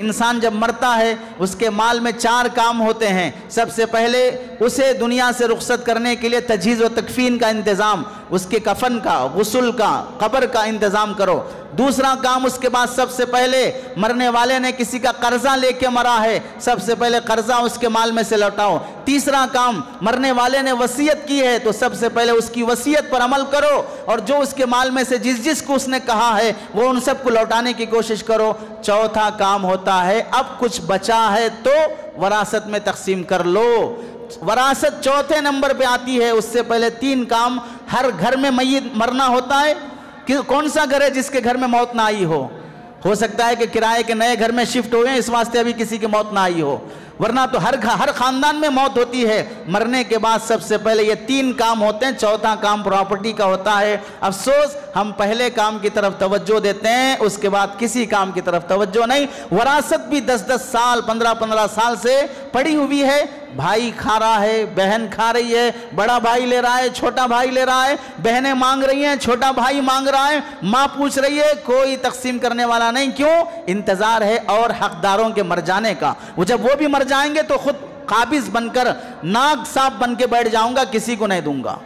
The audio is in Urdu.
انسان جب مرتا ہے اس کے مال میں 4 کام ہوتے ہیں۔ سب سے پہلے اسے دنیا سے رخصت کرنے کے لیے تجہیز و تکفین کا انتظام، اس کے کفن کا، غسل کا، قبر کا انتظام کرو۔ دوسرا کام اس کے بعد سب سے پہلے مرنے والے نے کسی کا قرضہ لے کے مرا ہے، سب سے پہلے قرضہ اس کے مال میں سے لوٹاؤ۔ تیسرا کام مرنے والے نے وصیت کی ہے تو سب سے پہلے اس کی وصیت پر عمل کرو، اور جو اس کے مال میں سے جس کو اس نے کہا ہے وہ ان سب کو لوٹانے کی کوشش کرو۔ چوتھا کام ہوتا ہے اب کچھ بچا ہے تو وراثت میں تقسیم کر لو۔ وراثت چوتھے نمبر پہ آتی ہے۔ اس سے پہلے 3 کام۔ ہر گھر میں میت مرنا ہوتا ہے۔ کون سا گھر ہے جس کے گھر میں موت نہ آئی ہو سکتا ہے کہ کرائے کے نئے گھر میں شفٹ ہوئے ہیں، اس واسطے ابھی کسی کی موت نہ آئی ہو، ورنہ تو ہر خاندان میں موت ہوتی ہے۔ مرنے کے بعد سب سے پہلے یہ 3 کام ہوتے ہیں، چوتھا کام پراپرٹی کا ہوتا ہے۔ افسوس ہم پہلے کام کی طرف توجہ دیتے ہیں، اس کے بعد کسی کام کی طرف توجہ نہیں۔ وراثت بھی 10-10 سال 15-15 سال سے پڑی ہوئی ہے۔ بھائی کھا رہا ہے، بہن کھا رہی ہے، بڑا بھائی لے رہا ہے، چھوٹا بھائی لے رہا ہے، بہنیں مانگ رہی ہیں، چھوٹا بھائی مانگ رہا ہے، ماں پوچھ رہی ہے، کوئی تقسیم کرنے والا نہیں۔ کیوں؟ انتظار ہے اور حقداروں کے مر جانے کا۔ وہ جب وہ بھی مر جائیں گے تو خود قابض بن کر ناگ صاحب بن کے بیٹھ جاؤں گا، کسی کو نہیں دوں گا۔